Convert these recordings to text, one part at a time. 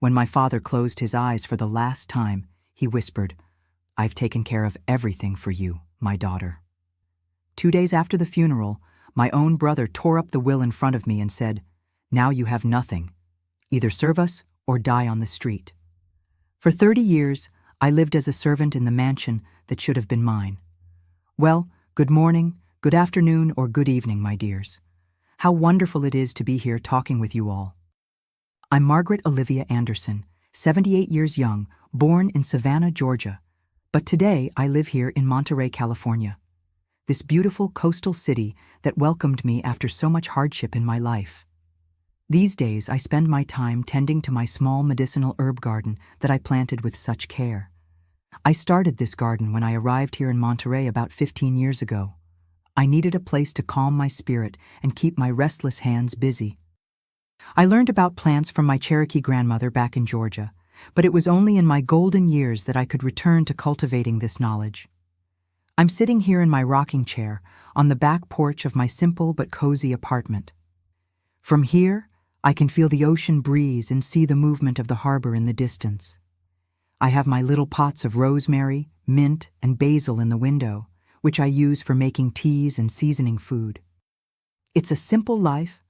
When my father closed his eyes for the last time, he whispered, "I've taken care of everything for you, my daughter." 2 days after the funeral, my own brother tore up the will in front of me and said, "Now you have nothing. Either serve us or die on the street." For 30 years, I lived as a servant in the mansion that should have been mine. Well, good morning, good afternoon, or good evening, my dears. How wonderful it is to be here talking with you all. I'm Margaret Olivia Anderson, 78 years young, born in Savannah, Georgia. But today I live here in Monterey, California. This beautiful coastal city that welcomed me after so much hardship in my life. These days I spend my time tending to my small medicinal herb garden that I planted with such care. I started this garden when I arrived here in Monterey about 15 years ago. I needed a place to calm my spirit and keep my restless hands busy. I learned about plants from my Cherokee grandmother back in Georgia, but it was only in my golden years that I could return to cultivating this knowledge. I'm sitting here in my rocking chair on the back porch of my simple but cozy apartment. From here, I can feel the ocean breeze and see the movement of the harbor in the distance. I have my little pots of rosemary, mint, and basil in the window, which I use for making teas and seasoning food. It's a simple life,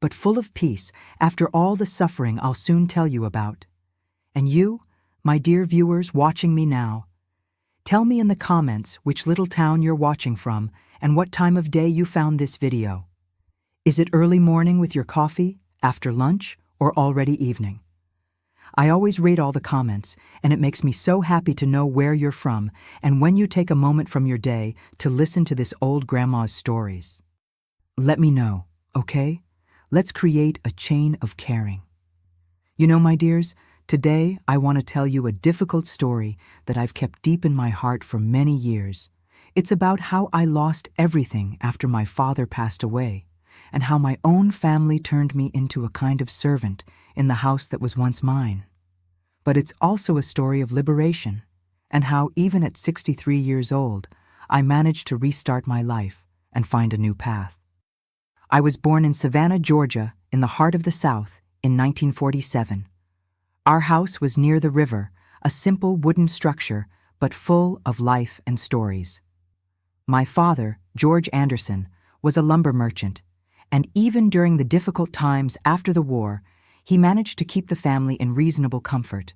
but full of peace after all the suffering I'll soon tell you about. And you, my dear viewers watching me now, tell me in the comments which little town you're watching from and what time of day you found this video. Is it early morning with your coffee, after lunch, or already evening? I always read all the comments, and it makes me so happy to know where you're from and when you take a moment from your day to listen to this old grandma's stories. Let me know, okay? Let's create a chain of caring. You know, my dears, today I want to tell you a difficult story that I've kept deep in my heart for many years. It's about how I lost everything after my father passed away, and how my own family turned me into a kind of servant in the house that was once mine. But it's also a story of liberation, and how even at 63 years old, I managed to restart my life and find a new path. I was born in Savannah, Georgia, in the heart of the South, in 1947. Our house was near the river, a simple wooden structure, but full of life and stories. My father, George Anderson, was a lumber merchant, and even during the difficult times after the war, he managed to keep the family in reasonable comfort.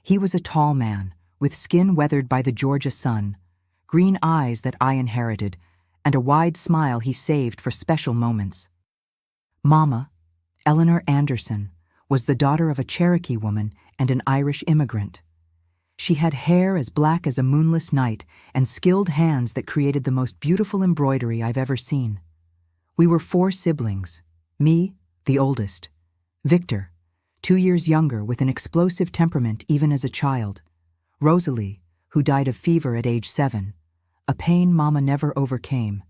He was a tall man, with skin weathered by the Georgia sun, green eyes that I inherited, and a wide smile he saved for special moments. Mama, Eleanor Anderson, was the daughter of a Cherokee woman and an Irish immigrant. She had hair as black as a moonless night and skilled hands that created the most beautiful embroidery I've ever seen. We were 4 siblings, me, the oldest, Victor, 2 years younger with an explosive temperament even as a child, Rosalie, who died of fever at age 7, a pain Mama never overcame,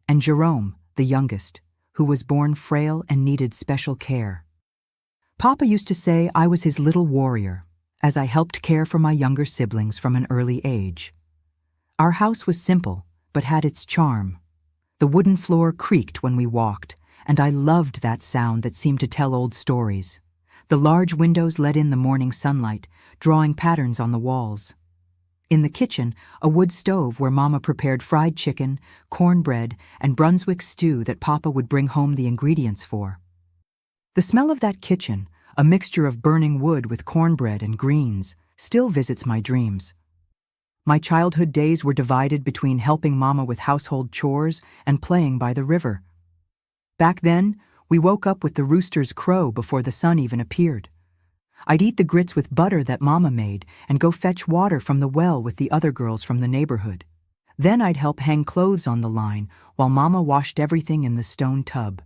and Jerome, the youngest, who was born frail and needed special care. Papa used to say I was his little warrior, as I helped care for my younger siblings from an early age. Our house was simple, but had its charm. The wooden floor creaked when we walked, and I loved that sound that seemed to tell old stories. The large windows let in the morning sunlight, drawing patterns on the walls. In the kitchen, a wood stove where Mama prepared fried chicken, cornbread, and Brunswick stew that Papa would bring home the ingredients for. The smell of that kitchen, a mixture of burning wood with cornbread and greens, still visits my dreams. My childhood days were divided between helping Mama with household chores and playing by the river. Back then, we woke up with the rooster's crow before the sun even appeared. I'd eat the grits with butter that Mama made and go fetch water from the well with the other girls from the neighborhood. Then I'd help hang clothes on the line while Mama washed everything in the stone tub.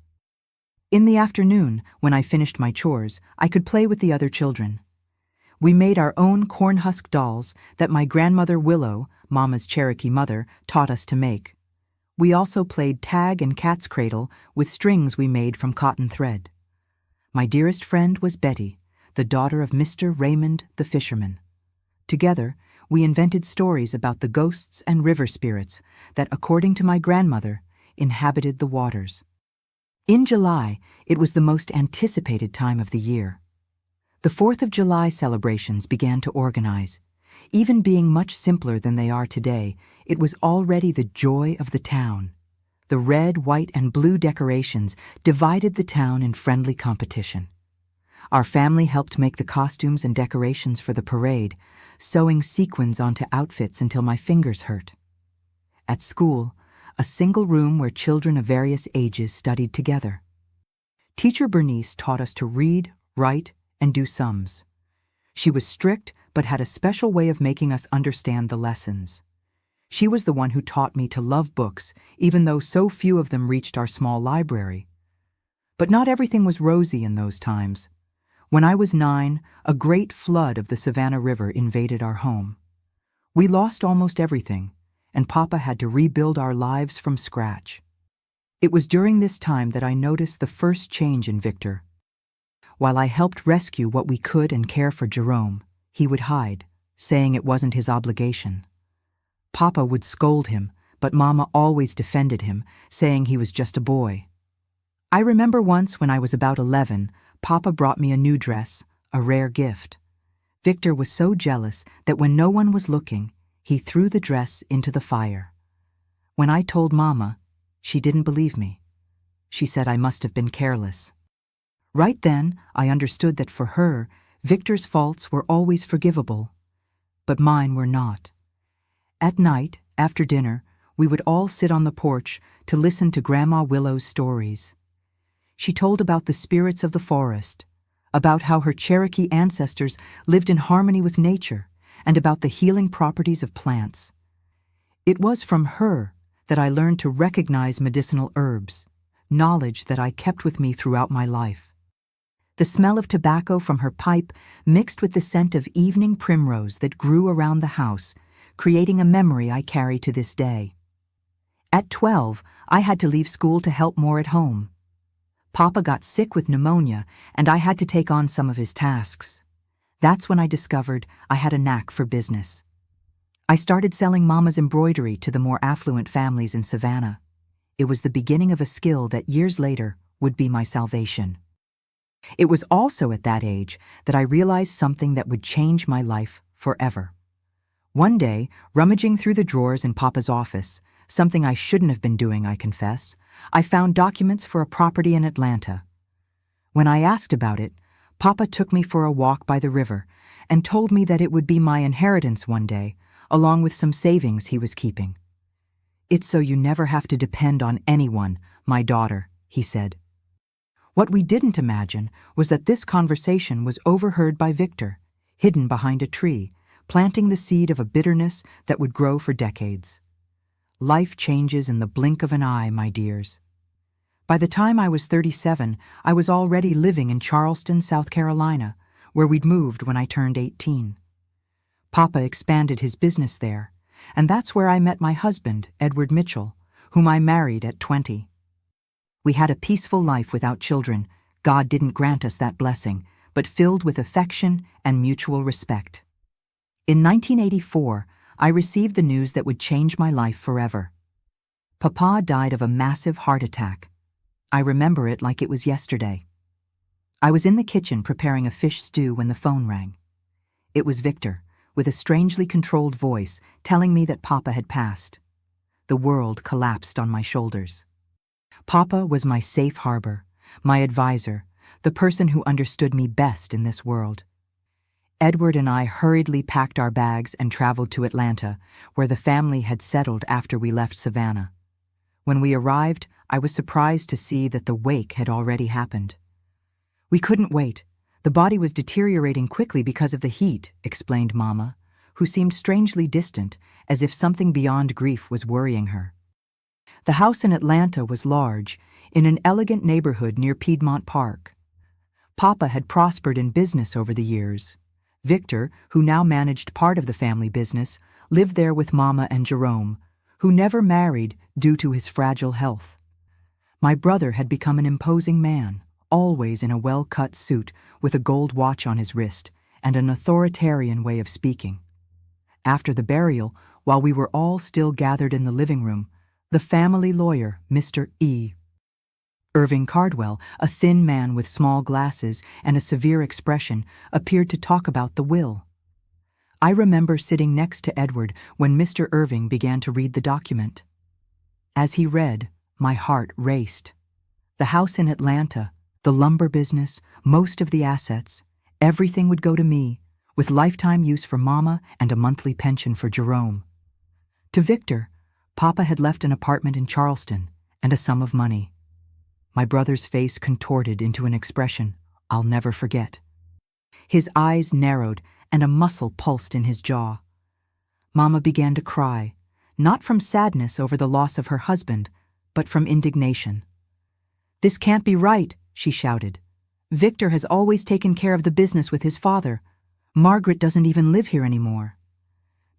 In the afternoon, when I finished my chores, I could play with the other children. We made our own cornhusk dolls that my grandmother Willow, Mama's Cherokee mother, taught us to make. We also played tag and cat's cradle with strings we made from cotton thread. My dearest friend was Betty, the daughter of Mr. Raymond the fisherman. Together, we invented stories about the ghosts and river spirits that, according to my grandmother, inhabited the waters. In July, it was the most anticipated time of the year. The 4th of July celebrations began to organize. Even being much simpler than they are today, it was already the joy of the town. The red, white, and blue decorations divided the town in friendly competition. Our family helped make the costumes and decorations for the parade, sewing sequins onto outfits until my fingers hurt. At school, a single room where children of various ages studied together. Teacher Bernice taught us to read, write, and do sums. She was strict, but had a special way of making us understand the lessons. She was the one who taught me to love books, even though so few of them reached our small library. But not everything was rosy in those times. When I was 9, a great flood of the Savannah River invaded our home. We lost almost everything, and Papa had to rebuild our lives from scratch. It was during this time that I noticed the first change in Victor. While I helped rescue what we could and care for Jerome, he would hide, saying it wasn't his obligation. Papa would scold him, but Mama always defended him, saying he was just a boy. I remember once when I was about 11, Papa brought me a new dress, a rare gift. Victor was so jealous that when no one was looking, he threw the dress into the fire. When I told Mama, she didn't believe me. She said I must have been careless. Right then, I understood that for her, Victor's faults were always forgivable, but mine were not. At night, after dinner, we would all sit on the porch to listen to Grandma Willow's stories. She told about the spirits of the forest, about how her Cherokee ancestors lived in harmony with nature, and about the healing properties of plants. It was from her that I learned to recognize medicinal herbs, knowledge that I kept with me throughout my life. The smell of tobacco from her pipe mixed with the scent of evening primrose that grew around the house, creating a memory I carry to this day. At 12, I had to leave school to help more at home. Papa got sick with pneumonia, and I had to take on some of his tasks. That's when I discovered I had a knack for business. I started selling Mama's embroidery to the more affluent families in Savannah. It was the beginning of a skill that years later would be my salvation. It was also at that age that I realized something that would change my life forever. One day, rummaging through the drawers in Papa's office, something I shouldn't have been doing, I confess, I found documents for a property in Atlanta. When I asked about it, Papa took me for a walk by the river and told me that it would be my inheritance one day, along with some savings he was keeping. "It's so you never have to depend on anyone, my daughter," he said. What we didn't imagine was that this conversation was overheard by Victor, hidden behind a tree, planting the seed of a bitterness that would grow for decades. Life changes in the blink of an eye, my dears. By the time I was 37, I was already living in Charleston, South Carolina, where we'd moved when I turned 18. Papa expanded his business there, and that's where I met my husband, Edward Mitchell, whom I married at 20. We had a peaceful life without children. God didn't grant us that blessing, but filled with affection and mutual respect. In 1984, I received the news that would change my life forever. Papa died of a massive heart attack. I remember it like it was yesterday. I was in the kitchen preparing a fish stew when the phone rang. It was Victor, with a strangely controlled voice, telling me that Papa had passed. The world collapsed on my shoulders. Papa was my safe harbor, my advisor, the person who understood me best in this world. Edward and I hurriedly packed our bags and traveled to Atlanta, where the family had settled after we left Savannah. When we arrived, I was surprised to see that the wake had already happened. "We couldn't wait. The body was deteriorating quickly because of the heat," explained Mama, who seemed strangely distant, as if something beyond grief was worrying her. The house in Atlanta was large, in an elegant neighborhood near Piedmont Park. Papa had prospered in business over the years. Victor, who now managed part of the family business, lived there with Mama and Jerome, who never married due to his fragile health. My brother had become an imposing man, always in a well-cut suit with a gold watch on his wrist and an authoritarian way of speaking. After the burial, while we were all still gathered in the living room, the family lawyer, Mr. E. Irving Cardwell, a thin man with small glasses and a severe expression, appeared to talk about the will. I remember sitting next to Edward when Mr. Irving began to read the document. As he read, my heart raced. The house in Atlanta, the lumber business, most of the assets, everything would go to me, with lifetime use for Mama and a monthly pension for Jerome. To Victor, Papa had left an apartment in Charleston and a sum of money. My brother's face contorted into an expression I'll never forget. His eyes narrowed and a muscle pulsed in his jaw. Mama began to cry, not from sadness over the loss of her husband, but from indignation. "This can't be right," she shouted. "Victor has always taken care of the business with his father. Margaret doesn't even live here anymore."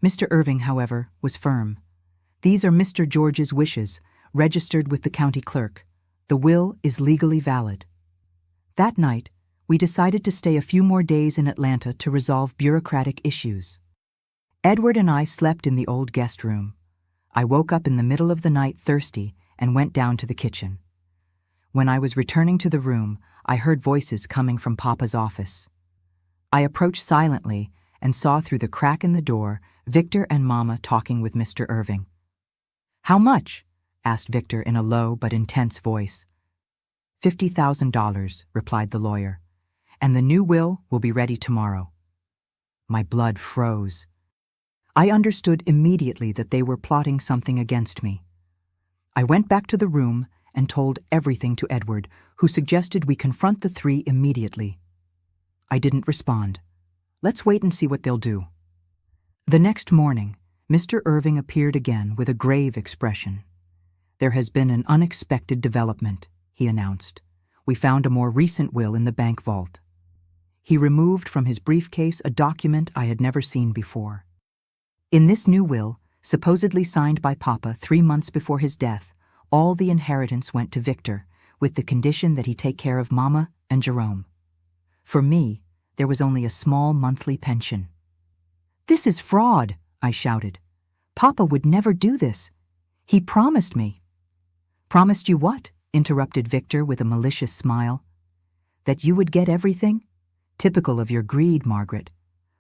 Mr. Irving, however, was firm. "These are Mr. George's wishes, registered with the county clerk. The will is legally valid." That night, we decided to stay a few more days in Atlanta to resolve bureaucratic issues. Edward and I slept in the old guest room. I woke up in the middle of the night thirsty and went down to the kitchen. When I was returning to the room, I heard voices coming from Papa's office. I approached silently and saw through the crack in the door Victor and Mama talking with Mr. Irving. "How much?" asked Victor in a low but intense voice. $50,000, replied the lawyer, "and the new will be ready tomorrow." My blood froze. I understood immediately that they were plotting something against me. I went back to the room and told everything to Edward, who suggested we confront the three immediately. I didn't respond. Let's wait and see what they'll do. The next morning, Mr. Irving appeared again with a grave expression. "There has been an unexpected development," he announced. "We found a more recent will in the bank vault." He removed from his briefcase a document I had never seen before. In this new will, supposedly signed by Papa 3 months before his death, all the inheritance went to Victor, with the condition that he take care of Mama and Jerome. For me, there was only a small monthly pension. "This is fraud," I shouted. "Papa would never do this. He promised me." "Promised you what?" interrupted Victor with a malicious smile. "That you would get everything? Typical of your greed, Margaret.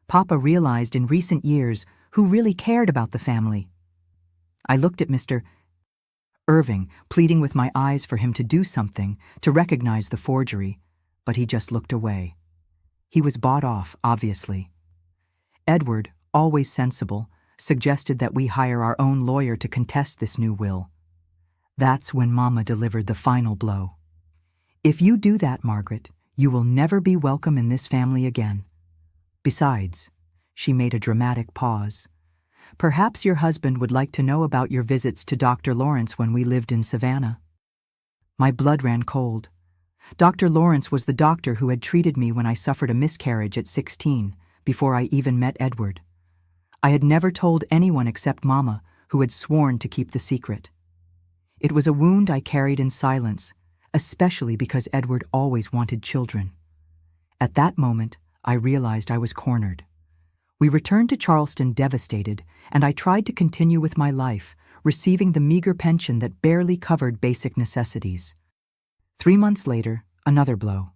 Papa realized in recent years who really cared about the family." I looked at Mr. Irving, pleading with my eyes for him to do something, to recognize the forgery, but he just looked away. He was bought off, obviously. Edward, always sensible, suggested that we hire our own lawyer to contest this new will. That's when Mama delivered the final blow. "If you do that, Margaret, you will never be welcome in this family again. Besides," she made a dramatic pause, "perhaps your husband would like to know about your visits to Dr. Lawrence when we lived in Savannah." My blood ran cold. Dr. Lawrence was the doctor who had treated me when I suffered a miscarriage at 16, before I even met Edward. I had never told anyone except Mama, who had sworn to keep the secret. It was a wound I carried in silence, especially because Edward always wanted children. At that moment, I realized I was cornered. We returned to Charleston devastated, and I tried to continue with my life, receiving the meager pension that barely covered basic necessities. 3 months later, another blow.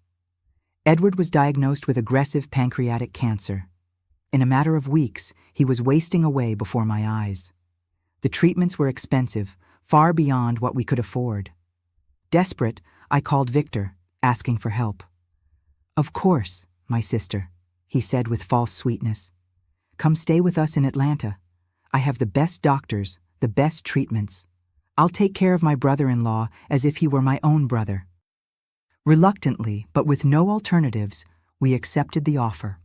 Edward was diagnosed with aggressive pancreatic cancer. In a matter of weeks, he was wasting away before my eyes. The treatments were expensive, far beyond what we could afford. Desperate, I called Victor, asking for help. "Of course, my sister," he said with false sweetness. "Come stay with us in Atlanta. I have the best doctors, the best treatments. I'll take care of my brother-in-law as if he were my own brother." Reluctantly, but with no alternatives, we accepted the offer.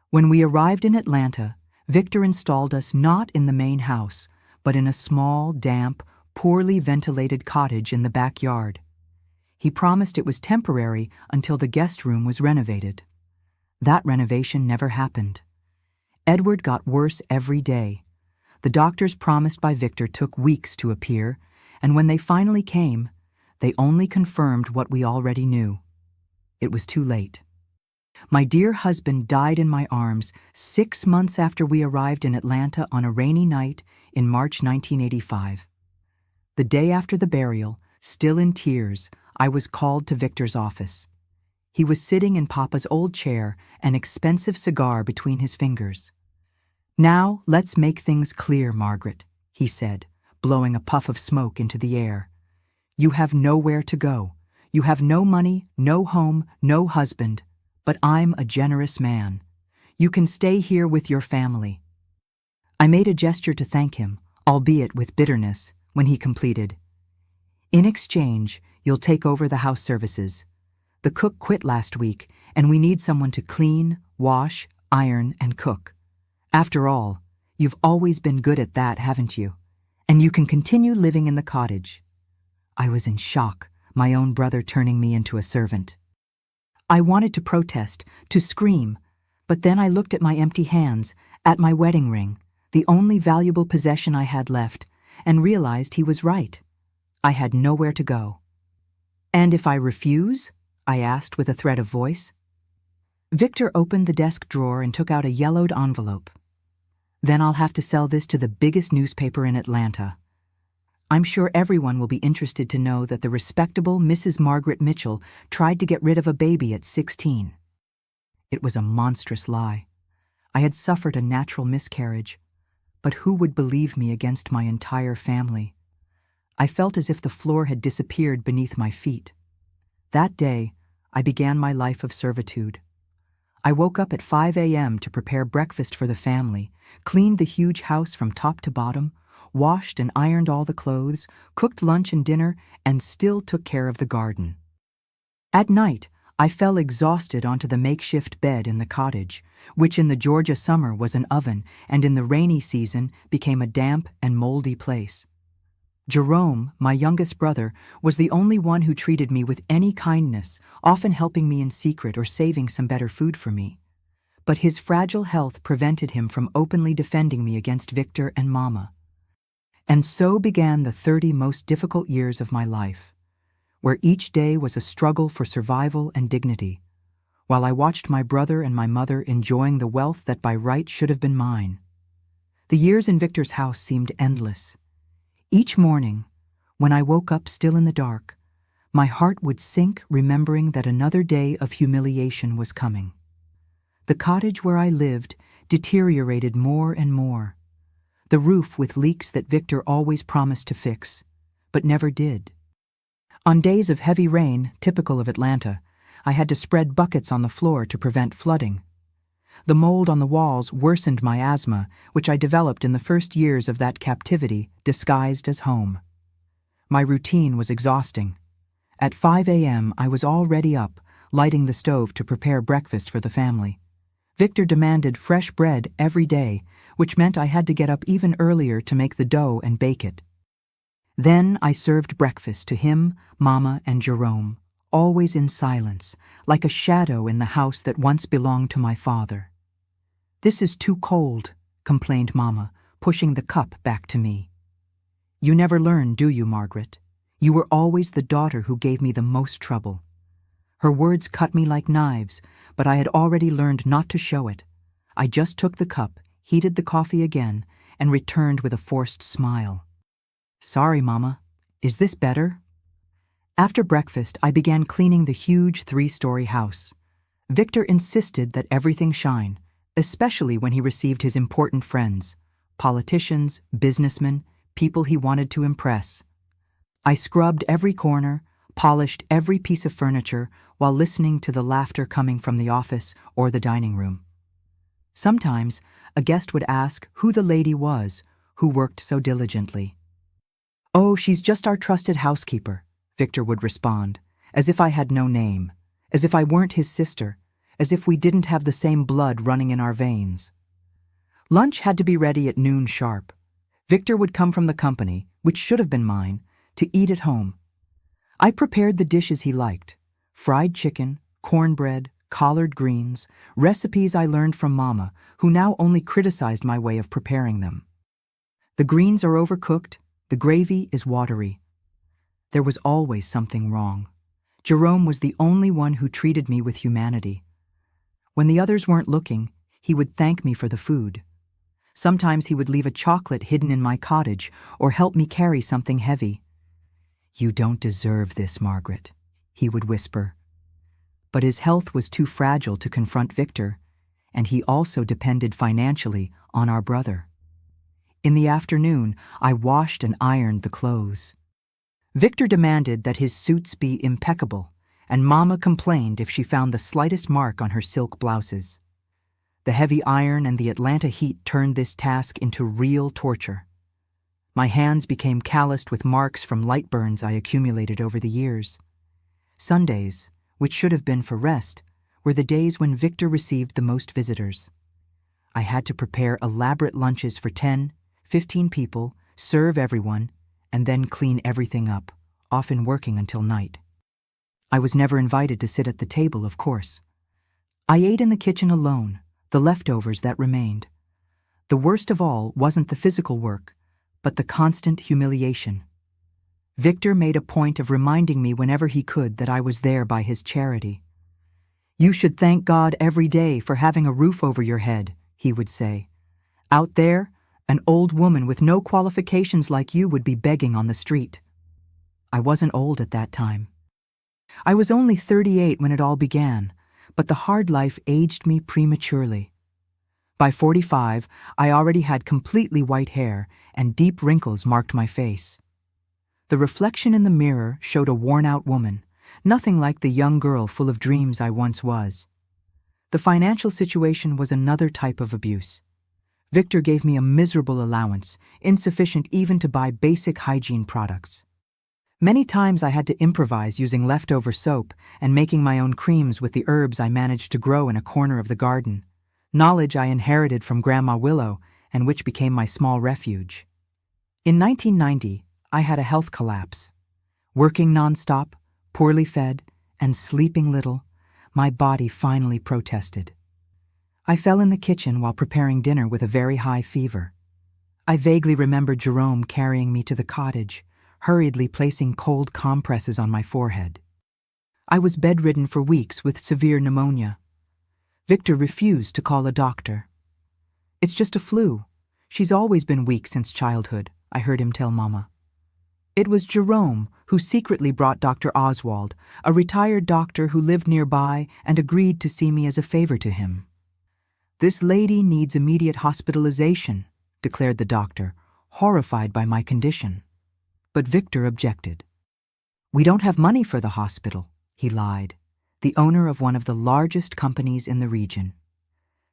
When we arrived in Atlanta, Victor installed us not in the main house, but in a small, damp, poorly ventilated cottage in the backyard. He promised it was temporary until the guest room was renovated. That renovation never happened. Edward got worse every day. The doctors promised by Victor took weeks to appear, and when they finally came, they only confirmed what we already knew. It was too late. My dear husband died in my arms 6 months after we arrived in Atlanta on a rainy night in March 1985. The day after the burial, still in tears, I was called to Victor's office. He was sitting in Papa's old chair, an expensive cigar between his fingers. "Now, let's make things clear, Margaret," he said, blowing a puff of smoke into the air. "You have nowhere to go. You have no money, no home, no husband. But I'm a generous man. You can stay here with your family." I made a gesture to thank him, albeit with bitterness, when he completed. "In exchange, you'll take over the house services. The cook quit last week, and we need someone to clean, wash, iron, and cook. After all, you've always been good at that, haven't you? And you can continue living in the cottage." I was in shock, my own brother turning me into a servant. I wanted to protest, to scream, but then I looked at my empty hands, at my wedding ring, the only valuable possession I had left, and realized he was right. I had nowhere to go. "And if I refuse?" I asked with a threat of voice. Victor opened the desk drawer and took out a yellowed envelope. "Then I'll have to sell this to the biggest newspaper in Atlanta. I'm sure everyone will be interested to know that the respectable Mrs. Margaret Mitchell tried to get rid of a baby at 16. It was a monstrous lie. I had suffered a natural miscarriage, but who would believe me against my entire family? I felt as if the floor had disappeared beneath my feet. That day, I began my life of servitude. I woke up at 5 a.m. to prepare breakfast for the family, cleaned the huge house from top to bottom, washed and ironed all the clothes, cooked lunch and dinner, and still took care of the garden. At night, I fell exhausted onto the makeshift bed in the cottage, which in the Georgia summer was an oven and in the rainy season became a damp and moldy place. Jerome, my youngest brother, was the only one who treated me with any kindness, often helping me in secret or saving some better food for me. But his fragile health prevented him from openly defending me against Victor and Mama. And so began the 30 most difficult years of my life, where each day was a struggle for survival and dignity, while I watched my brother and my mother enjoying the wealth that by right should have been mine. The years in Victor's house seemed endless. Each morning, when I woke up still in the dark, my heart would sink remembering that another day of humiliation was coming. The cottage where I lived deteriorated more and more. The roof with leaks that Victor always promised to fix, but never did. On days of heavy rain, typical of Atlanta, I had to spread buckets on the floor to prevent flooding. The mold on the walls worsened my asthma, which I developed in the first years of that captivity disguised as home. My routine was exhausting. At 5 a.m., I was already up, lighting the stove to prepare breakfast for the family. Victor demanded fresh bread every day, which meant I had to get up even earlier to make the dough and bake it. Then I served breakfast to him, Mama, and Jerome, always in silence, like a shadow in the house that once belonged to my father. "This is too cold," complained Mama, pushing the cup back to me. "You never learn, do you, Margaret? You were always the daughter who gave me the most trouble." Her words cut me like knives, but I had already learned not to show it. I just took the cup, heated the coffee again, and returned with a forced smile. "Sorry, Mama. Is this better?" After breakfast, I began cleaning the huge 3-story house. Victor insisted that everything shine, especially when he received his important friends, politicians, businessmen, people he wanted to impress. I scrubbed every corner, polished every piece of furniture while listening to the laughter coming from the office or the dining room. Sometimes, a guest would ask who the lady was who worked so diligently. "Oh, she's just our trusted housekeeper," Victor would respond, as if I had no name, as if I weren't his sister, as if we didn't have the same blood running in our veins. Lunch had to be ready at noon sharp. Victor would come from the company, which should have been mine, to eat at home. I prepared the dishes he liked: fried chicken, cornbread, collard greens, recipes I learned from Mama, who now only criticized my way of preparing them. The greens are overcooked, the gravy is watery. There was always something wrong. Jerome was the only one who treated me with humanity. When the others weren't looking, he would thank me for the food. Sometimes he would leave a chocolate hidden in my cottage or help me carry something heavy. "You don't deserve this, Margaret. he would whisper. But his health was too fragile to confront Victor, and he also depended financially on our brother. In the afternoon, I washed and ironed the clothes. Victor demanded that his suits be impeccable, and Mama complained if she found the slightest mark on her silk blouses. The heavy iron and the Atlanta heat turned this task into real torture. My hands became calloused with marks from light burns I accumulated over the years. Sundays, which should have been for rest, were the days when Victor received the most visitors. I had to prepare elaborate lunches for 10, 15 people, serve everyone, and then clean everything up, often working until night. I was never invited to sit at the table, of course. I ate in the kitchen alone, the leftovers that remained. The worst of all wasn't the physical work, but the constant humiliation. Victor made a point of reminding me whenever he could that I was there by his charity. "You should thank God every day for having a roof over your head," he would say. "Out there, an old woman with no qualifications like you would be begging on the street." I wasn't old at that time. I was only 38 when it all began, but the hard life aged me prematurely. By 45, I already had completely white hair, and deep wrinkles marked my face. The reflection in the mirror showed a worn-out woman, nothing like the young girl full of dreams I once was. The financial situation was another type of abuse. Victor gave me a miserable allowance, insufficient even to buy basic hygiene products. Many times I had to improvise using leftover soap and making my own creams with the herbs I managed to grow in a corner of the garden, knowledge I inherited from Grandma Willow and which became my small refuge. In 1990, I had a health collapse. Working nonstop, poorly fed, and sleeping little, my body finally protested. I fell in the kitchen while preparing dinner with a very high fever. I vaguely remember Jerome carrying me to the cottage, hurriedly placing cold compresses on my forehead. I was bedridden for weeks with severe pneumonia. Victor refused to call a doctor. "It's just a flu. She's always been weak since childhood," I heard him tell Mama. It was Jerome who secretly brought Dr. Oswald, a retired doctor who lived nearby and agreed to see me as a favor to him. "This lady needs immediate hospitalization," declared the doctor, horrified by my condition. But Victor objected. "We don't have money for the hospital," he lied, the owner of one of the largest companies in the region.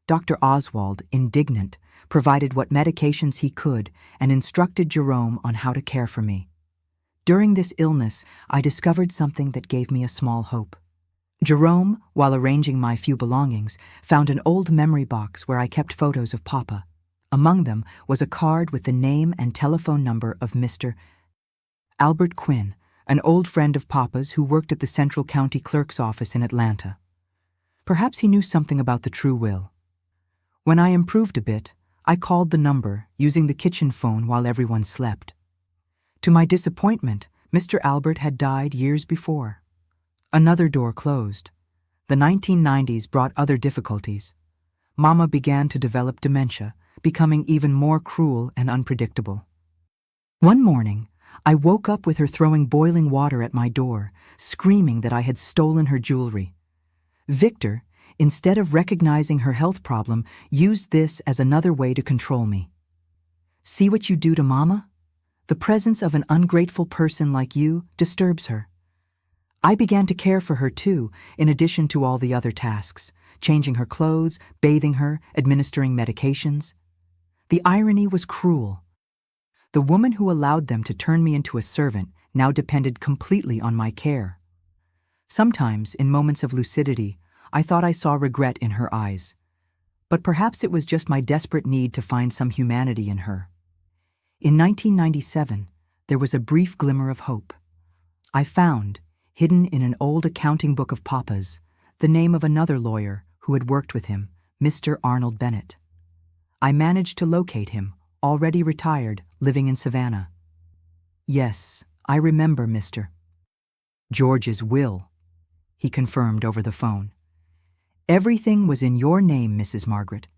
Dr. Oswald, indignant, provided what medications he could and instructed Jerome on how to care for me. During this illness, I discovered something that gave me a small hope. Jerome, while arranging my few belongings, found an old memory box where I kept photos of Papa. Among them was a card with the name and telephone number of Mr. Albert Quinn, an old friend of Papa's who worked at the Central County Clerk's office in Atlanta. Perhaps he knew something about the true will. When I improved a bit, I called the number, using the kitchen phone while everyone slept. To my disappointment, Mr. Albert had died years before. Another door closed. The 1990s brought other difficulties. Mama began to develop dementia, becoming even more cruel and unpredictable. One morning, I woke up with her throwing boiling water at my door, screaming that I had stolen her jewelry. Victor, instead of recognizing her health problem, used this as another way to control me. "See what you do to Mama? The presence of an ungrateful person like you disturbs her." I began to care for her too, in addition to all the other tasks, changing her clothes, bathing her, administering medications. The irony was cruel. The woman who allowed them to turn me into a servant now depended completely on my care. Sometimes, in moments of lucidity, I thought I saw regret in her eyes. But perhaps it was just my desperate need to find some humanity in her. In 1997, there was a brief glimmer of hope. I found, hidden in an old accounting book of Papa's, the name of another lawyer who had worked with him, Mr. Arnold Bennett. I managed to locate him, already retired, living in Savannah. "Yes, I remember, Mr. George's will," he confirmed over the phone. "Everything was in your name, Mrs. Margaret.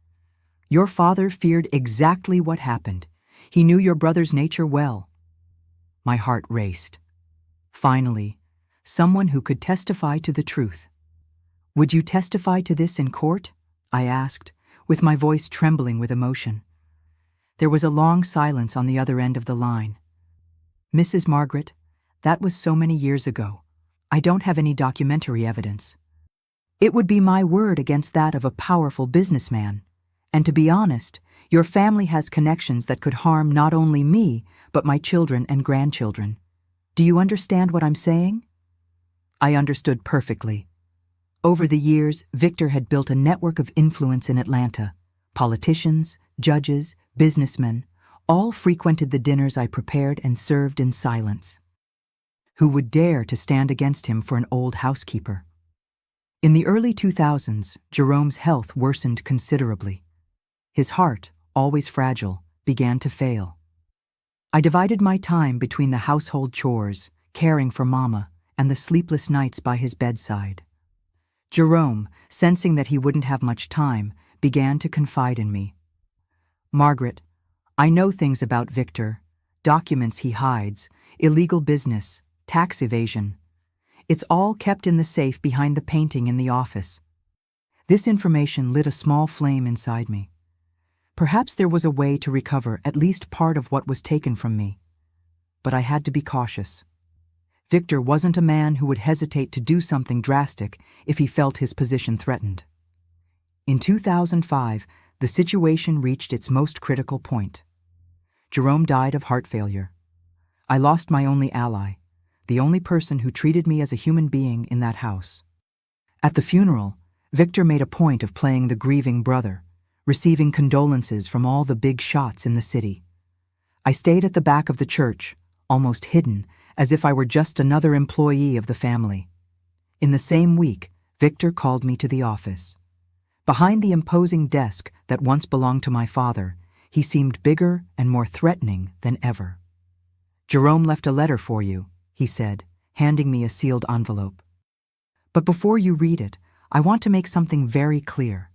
Your father feared exactly what happened. He knew your brother's nature well." My heart raced. Finally, someone who could testify to the truth. "Would you testify to this in court?" I asked, with my voice trembling with emotion. There was a long silence on the other end of the line. "Mrs. Margaret, that was so many years ago. I don't have any documentary evidence. It would be my word against that of a powerful businessman. And to be honest, your family has connections that could harm not only me, but my children and grandchildren. Do you understand what I'm saying?" I understood perfectly. Over the years, Victor had built a network of influence in Atlanta. Politicians, judges, businessmen, all frequented the dinners I prepared and served in silence. Who would dare to stand against him for an old housekeeper? In the early 2000s, Jerome's health worsened considerably. His heart, always fragile, began to fail. I divided my time between the household chores, caring for Mama, and the sleepless nights by his bedside. Jerome, sensing that he wouldn't have much time, began to confide in me. "Margaret, I know things about Victor, documents he hides, illegal business, tax evasion. It's all kept in the safe behind the painting in the office." This information lit a small flame inside me. Perhaps there was a way to recover at least part of what was taken from me. But I had to be cautious. Victor wasn't a man who would hesitate to do something drastic if he felt his position threatened. In 2005, the situation reached its most critical point. Jerome died of heart failure. I lost my only ally, the only person who treated me as a human being in that house. At the funeral, Victor made a point of playing the grieving brother, receiving condolences from all the big shots in the city. I stayed at the back of the church, almost hidden, as if I were just another employee of the family. In the same week, Victor called me to the office. Behind the imposing desk that once belonged to my father, he seemed bigger and more threatening than ever. "Jerome left a letter for you," he said, handing me a sealed envelope. "But before you read it, I want to make something very clear.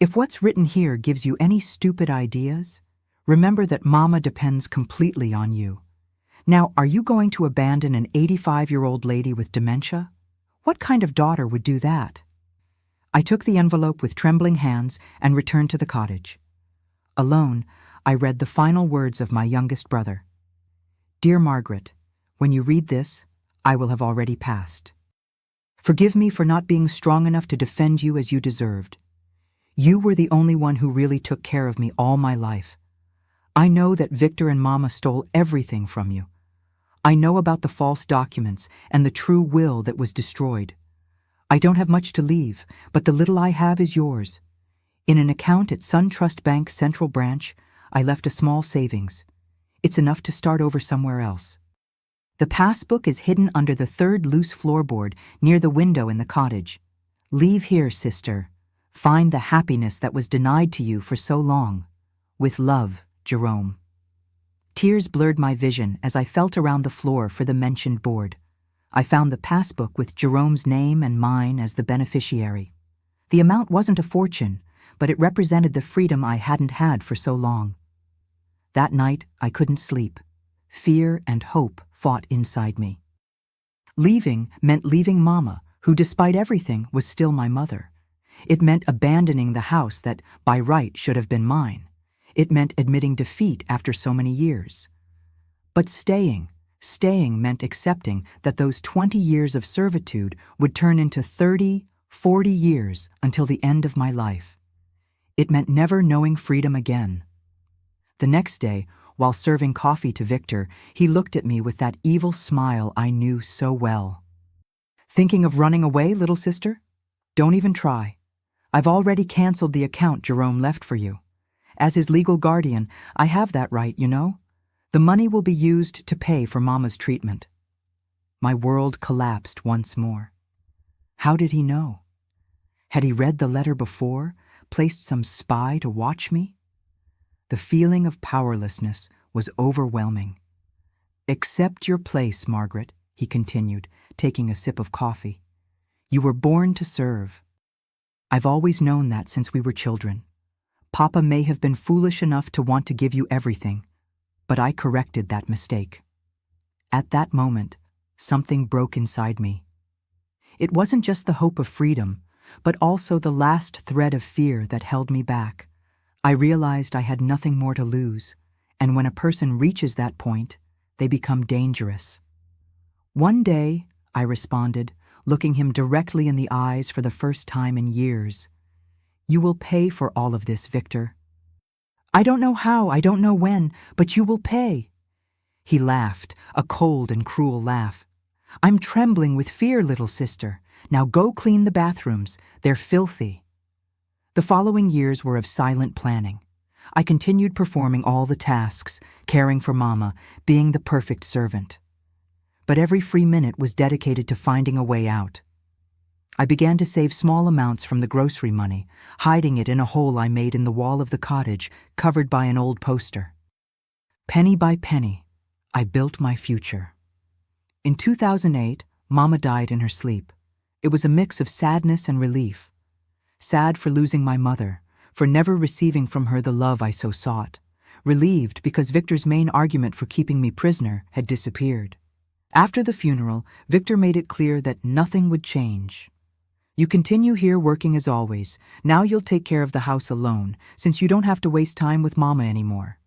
If what's written here gives you any stupid ideas, remember that Mama depends completely on you. Now, are you going to abandon an 85-year-old lady with dementia? What kind of daughter would do that?" I took the envelope with trembling hands and returned to the cottage. Alone, I read the final words of my youngest brother. "Dear Margaret, when you read this, I will have already passed. Forgive me for not being strong enough to defend you as you deserved. You were the only one who really took care of me all my life. I know that Victor and Mama stole everything from you. I know about the false documents and the true will that was destroyed. I don't have much to leave, but the little I have is yours. In an account at SunTrust Bank Central Branch, I left a small savings. It's enough to start over somewhere else. The passbook is hidden under the third loose floorboard near the window in the cottage. Leave here, sister. Find the happiness that was denied to you for so long. With love, Jerome." Tears blurred my vision as I felt around the floor for the mentioned board. I found the passbook with Jerome's name and mine as the beneficiary. The amount wasn't a fortune, but it represented the freedom I hadn't had for so long. That night, I couldn't sleep. Fear and hope fought inside me. Leaving meant leaving Mama, who despite everything was still my mother. It meant abandoning the house that, by right, should have been mine. It meant admitting defeat after so many years. But staying meant accepting that those 20 years of servitude would turn into 30, 40 years until the end of my life. It meant never knowing freedom again. The next day, while serving coffee to Victor, he looked at me with that evil smile I knew so well. "Thinking of running away, little sister? Don't even try. I've already canceled the account Jerome left for you. As his legal guardian, I have that right, you know? The money will be used to pay for Mama's treatment." My world collapsed once more. How did he know? Had he read the letter before, placed some spy to watch me? The feeling of powerlessness was overwhelming. "Accept your place, Margaret," he continued, taking a sip of coffee. "You were born to serve. I've always known that since we were children. Papa may have been foolish enough to want to give you everything, but I corrected that mistake." At that moment, something broke inside me. It wasn't just the hope of freedom, but also the last thread of fear that held me back. I realized I had nothing more to lose, and when a person reaches that point, they become dangerous. "One day," I responded, looking him directly in the eyes for the first time in years, "you will pay for all of this, Victor. I don't know how, I don't know when, but you will pay." He laughed, a cold and cruel laugh. "I'm trembling with fear, little sister. Now go clean the bathrooms. They're filthy." The following years were of silent planning. I continued performing all the tasks, caring for Mama, being the perfect servant. But every free minute was dedicated to finding a way out. I began to save small amounts from the grocery money, hiding it in a hole I made in the wall of the cottage, covered by an old poster. Penny by penny, I built my future. In 2008, Mama died in her sleep. It was a mix of sadness and relief. Sad for losing my mother, for never receiving from her the love I so sought. Relieved because Victor's main argument for keeping me prisoner had disappeared. After the funeral, Victor made it clear that nothing would change. "You continue here working as always. Now you'll take care of the house alone, since you don't have to waste time with Mama anymore."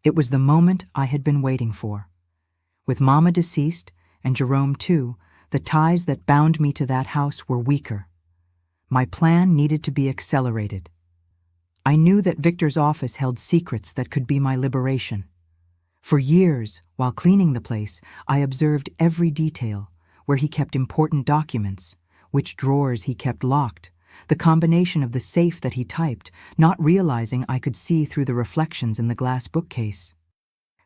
It was the moment I had been waiting for. With Mama deceased, and Jerome too, the ties that bound me to that house were weaker. My plan needed to be accelerated. I knew that Victor's office held secrets that could be my liberation. For years, while cleaning the place, I observed every detail, where he kept important documents, which drawers he kept locked, the combination of the safe that he typed, not realizing I could see through the reflections in the glass bookcase.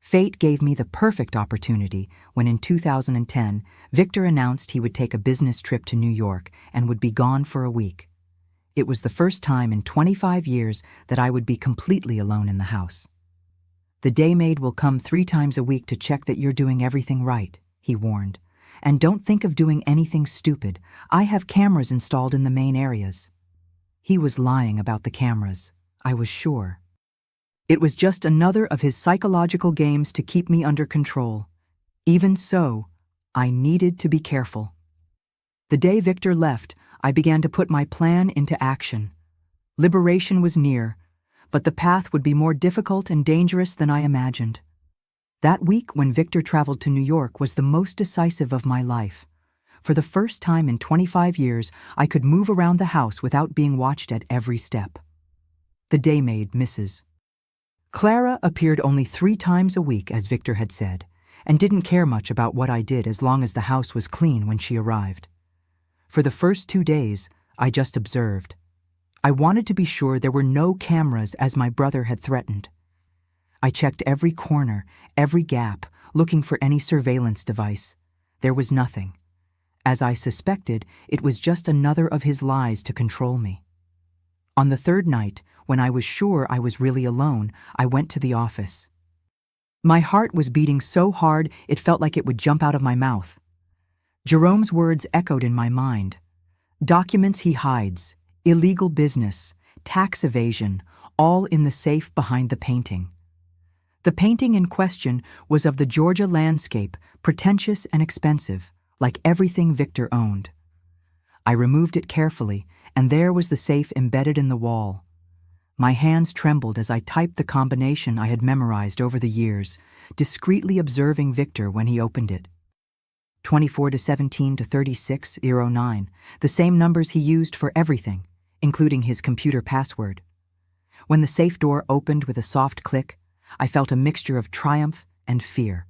Fate gave me the perfect opportunity when in 2010, Victor announced he would take a business trip to New York and would be gone for a week. It was the first time in 25 years that I would be completely alone in the house. "The day maid will come 3 times a week to check that you're doing everything right," he warned. "And don't think of doing anything stupid. I have cameras installed in the main areas." He was lying about the cameras, I was sure. It was just another of his psychological games to keep me under control. Even so, I needed to be careful. The day Victor left, I began to put my plan into action. Liberation was near, but the path would be more difficult and dangerous than I imagined. That week when Victor traveled to New York was the most decisive of my life. For the first time in 25 years, I could move around the house without being watched at every step. The day maid, Mrs. Clara, appeared only 3 times a week, as Victor had said, and didn't care much about what I did as long as the house was clean when she arrived. For the first 2 days, I just observed. I wanted to be sure there were no cameras as my brother had threatened. I checked every corner, every gap, looking for any surveillance device. There was nothing. As I suspected, it was just another of his lies to control me. On the 3rd night, when I was sure I was really alone, I went to the office. My heart was beating so hard it felt like it would jump out of my mouth. Jerome's words echoed in my mind. Documents he hides, illegal business, tax evasion, all in the safe behind the painting. The painting in question was of the Georgia landscape, pretentious and expensive, like everything Victor owned. I removed it carefully, and there was the safe embedded in the wall. My hands trembled as I typed the combination I had memorized over the years, discreetly observing Victor when he opened it. 24 to 17 to 36, 09, the same numbers he used for everything, including his computer password. When the safe door opened with a soft click, I felt a mixture of triumph and fear.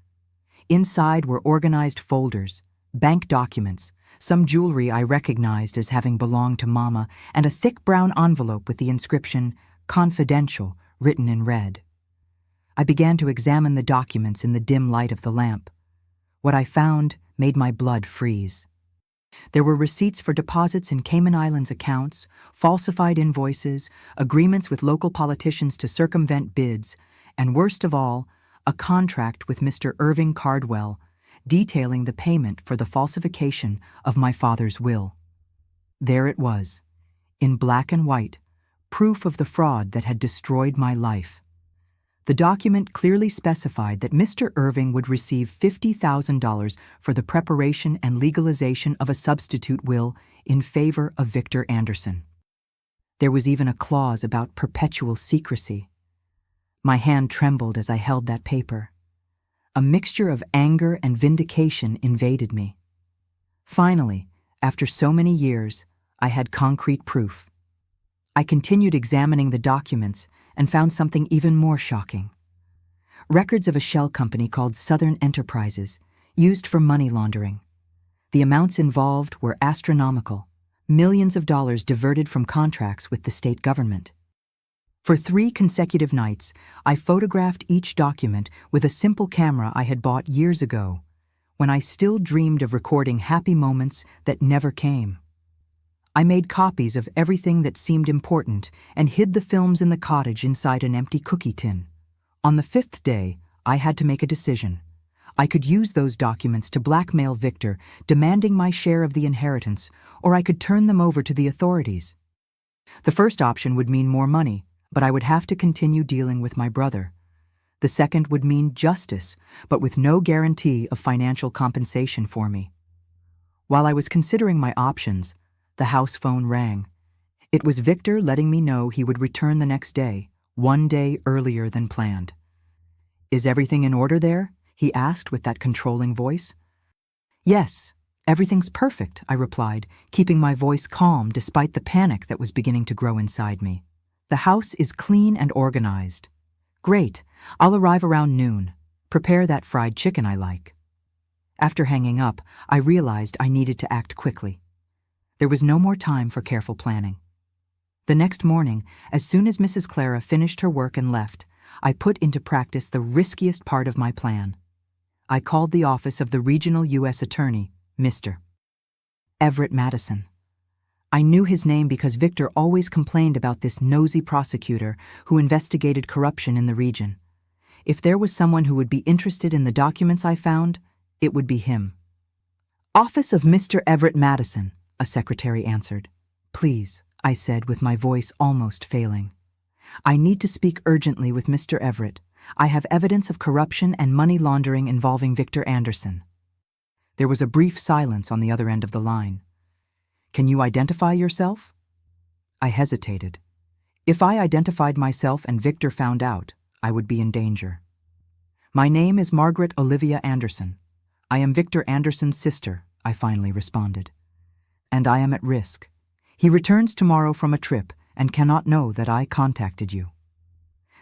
Inside were organized folders, bank documents, some jewelry I recognized as having belonged to Mama, and a thick brown envelope with the inscription, "Confidential," written in red. I began to examine the documents in the dim light of the lamp. What I found made my blood freeze. There were receipts for deposits in Cayman Islands accounts, falsified invoices, agreements with local politicians to circumvent bids, and worst of all, a contract with Mr. Irving Cardwell, detailing the payment for the falsification of my father's will. There it was, in black and white, proof of the fraud that had destroyed my life. The document clearly specified that Mr. Irving would receive $50,000 for the preparation and legalization of a substitute will in favor of Victor Anderson. There was even a clause about perpetual secrecy. My hand trembled as I held that paper. A mixture of anger and vindication invaded me. Finally, after so many years, I had concrete proof. I continued examining the documents and found something even more shocking. Records of a shell company called Southern Enterprises, used for money laundering. The amounts involved were astronomical, millions of dollars diverted from contracts with the state government. For 3 consecutive nights, I photographed each document with a simple camera I had bought years ago, when I still dreamed of recording happy moments that never came. I made copies of everything that seemed important and hid the films in the cottage inside an empty cookie tin. On the 5th day, I had to make a decision. I could use those documents to blackmail Victor, demanding my share of the inheritance, or I could turn them over to the authorities. The first option would mean more money, but I would have to continue dealing with my brother. The second would mean justice, but with no guarantee of financial compensation for me. While I was considering my options, the house phone rang. It was Victor letting me know he would return the next day, 1 day earlier than planned. "Is everything in order there?" he asked with that controlling voice. "Yes, everything's perfect," I replied, keeping my voice calm despite the panic that was beginning to grow inside me. "The house is clean and organized." "Great, I'll arrive around noon. Prepare that fried chicken I like." After hanging up, I realized I needed to act quickly. There was no more time for careful planning. The next morning, as soon as Mrs. Clara finished her work and left, I put into practice the riskiest part of my plan. I called the office of the regional U.S. attorney, Mr. Everett Madison. I knew his name because Victor always complained about this nosy prosecutor who investigated corruption in the region. If there was someone who would be interested in the documents I found, it would be him. "Office of Mr. Everett Madison," a secretary answered. "Please," I said with my voice almost failing. "I need to speak urgently with Mr. Everett. I have evidence of corruption and money laundering involving Victor Anderson." There was a brief silence on the other end of the line. "Can you identify yourself?" I hesitated. If I identified myself and Victor found out, I would be in danger. "My name is Margaret Olivia Anderson. I am Victor Anderson's sister," I finally responded. "And I am at risk. He returns tomorrow from a trip and cannot know that I contacted you."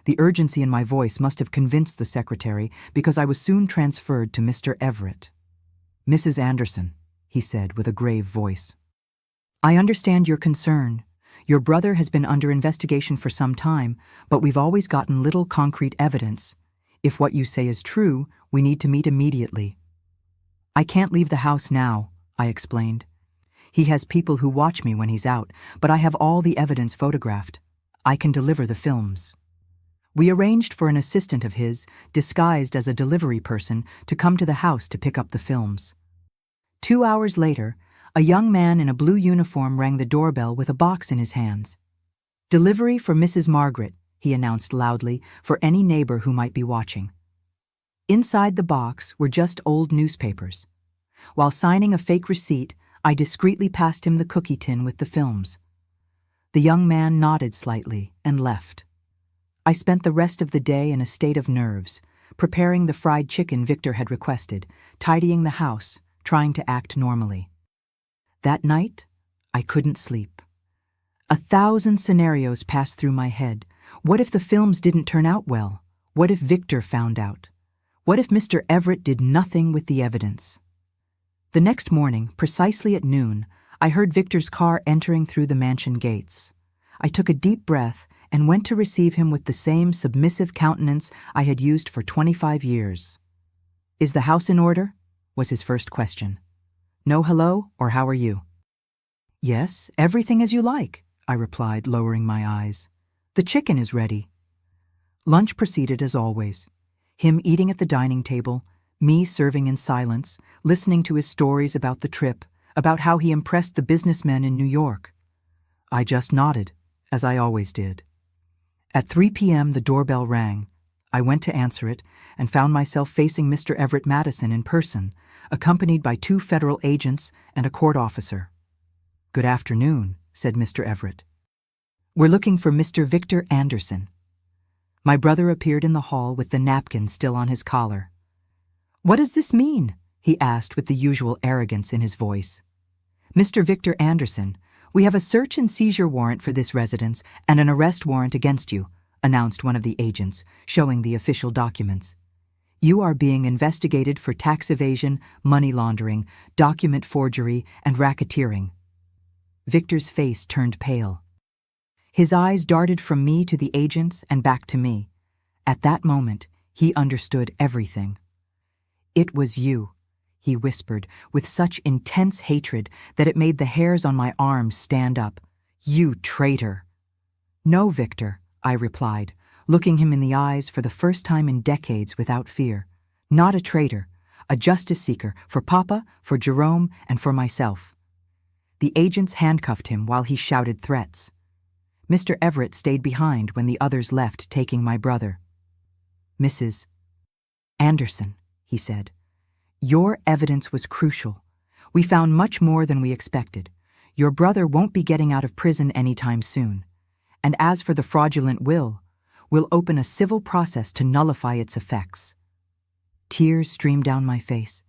The urgency in my voice must have convinced the secretary because I was soon transferred to Mr. Everett. "Mrs. Anderson," he said with a grave voice, "I understand your concern. Your brother has been under investigation for some time, but we've always gotten little concrete evidence. If what you say is true, we need to meet immediately." "I can't leave the house now," I explained. "He has people who watch me when he's out, but I have all the evidence photographed. I can deliver the films." We arranged for an assistant of his, disguised as a delivery person, to come to the house to pick up the films. 2 hours later, a young man in a blue uniform rang the doorbell with a box in his hands. "Delivery for Mrs. Margaret," he announced loudly for any neighbor who might be watching. Inside the box were just old newspapers. While signing a fake receipt, I discreetly passed him the cookie tin with the films. The young man nodded slightly and left. I spent the rest of the day in a state of nerves, preparing the fried chicken Victor had requested, tidying the house, trying to act normally. That night, I couldn't sleep. 1,000 scenarios passed through my head. What if the films didn't turn out well? What if Victor found out? What if Mr. Everett did nothing with the evidence? The next morning, precisely at noon, I heard Victor's car entering through the mansion gates. I took a deep breath and went to receive him with the same submissive countenance I had used for 25 years. "Is the house in order?" was his first question. "No hello, or how are you?" "Yes, everything as you like," I replied, lowering my eyes. "The chicken is ready." Lunch proceeded as always. Him eating at the dining table, me serving in silence, listening to his stories about the trip, about how he impressed the businessmen in New York. I just nodded, as I always did. At 3 p.m. the doorbell rang. I went to answer it and found myself facing Mr. Everett Madison in person, accompanied by 2 federal agents and a court officer. "Good afternoon," said Mr. Everett. "We're looking for Mr. Victor Anderson." My brother appeared in the hall with the napkin still on his collar. "What does this mean?" he asked with the usual arrogance in his voice. "Mr. Victor Anderson, we have a search and seizure warrant for this residence and an arrest warrant against you," announced one of the agents, showing the official documents. "You are being investigated for tax evasion, money laundering, document forgery, and racketeering." Victor's face turned pale. His eyes darted from me to the agents and back to me. At that moment, he understood everything. "It was you," he whispered with such intense hatred that it made the hairs on my arms stand up. "You traitor!" "No, Victor," I replied, looking him in the eyes for the first time in decades without fear. "Not a traitor, a justice seeker for Papa, for Jerome, and for myself." The agents handcuffed him while he shouted threats. Mr. Everett stayed behind when the others left, taking my brother. "Mrs. Anderson," he said, "your evidence was crucial. We found much more than we expected. Your brother won't be getting out of prison anytime soon. And as for the fraudulent will, we'll open a civil process to nullify its effects." Tears streamed down my face,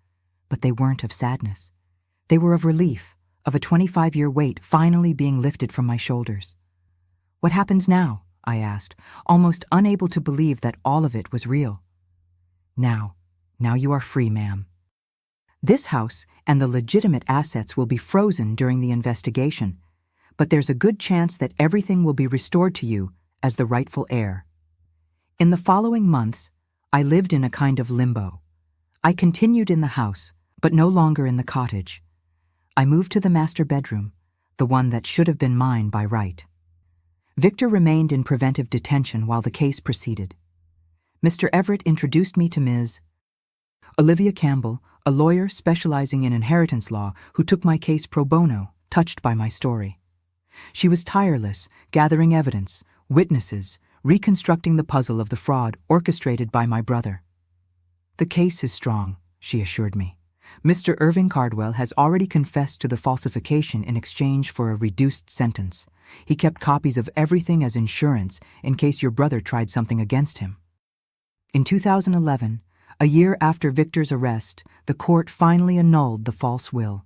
but they weren't of sadness. They were of relief, of a 25-year weight finally being lifted from my shoulders. "What happens now?" I asked, almost unable to believe that all of it was real. Now you are free, ma'am. This house and the legitimate assets will be frozen during the investigation, but there's a good chance that everything will be restored to you as the rightful heir." In the following months, I lived in a kind of limbo. I continued in the house, but no longer in the cottage. I moved to the master bedroom, the one that should have been mine by right. Victor remained in preventive detention while the case proceeded. Mr. Everett introduced me to Ms. Olivia Campbell, a lawyer specializing in inheritance law who took my case pro bono, touched by my story. She was tireless, gathering evidence, witnesses, reconstructing the puzzle of the fraud orchestrated by my brother. "The case is strong," she assured me. "Mr. Irving Cardwell has already confessed to the falsification in exchange for a reduced sentence. He kept copies of everything as insurance in case your brother tried something against him." In 2011, a year after Victor's arrest, the court finally annulled the false will.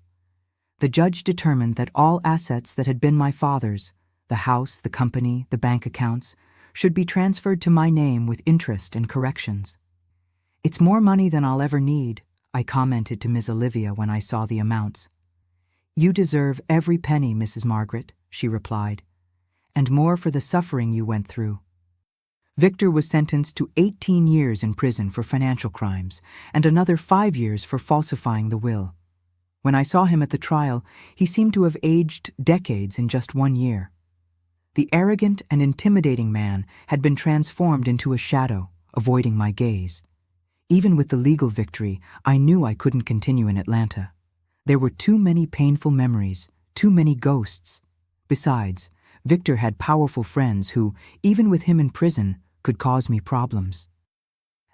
The judge determined that all assets that had been my father's, the house, the company, the bank accounts, should be transferred to my name with interest and corrections. "It's more money than I'll ever need," I commented to Ms. Olivia when I saw the amounts. "You deserve every penny, Mrs. Margaret," she replied, "and more for the suffering you went through." Victor was sentenced to 18 years in prison for financial crimes and another 5 years for falsifying the will. When I saw him at the trial, he seemed to have aged decades in just 1 year. The arrogant and intimidating man had been transformed into a shadow, avoiding my gaze. Even with the legal victory, I knew I couldn't continue in Atlanta. There were too many painful memories, too many ghosts. Besides, Victor had powerful friends who, even with him in prison, could cause me problems.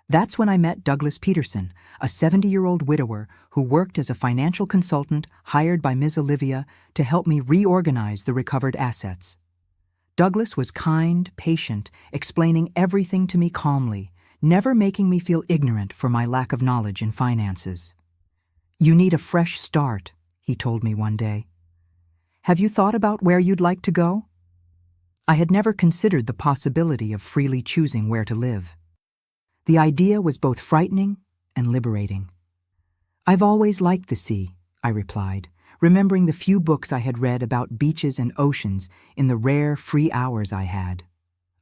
That's when I met Douglas Peterson, a 70-year-old widower who worked as a financial consultant hired by Ms. Olivia to help me reorganize the recovered assets. Douglas was kind, patient, explaining everything to me calmly, never making me feel ignorant for my lack of knowledge in finances. "You need a fresh start," he told me one day. "Have you thought about where you'd like to go?" I had never considered the possibility of freely choosing where to live. The idea was both frightening and liberating. "I've always liked the sea," I replied, remembering the few books I had read about beaches and oceans in the rare free hours I had.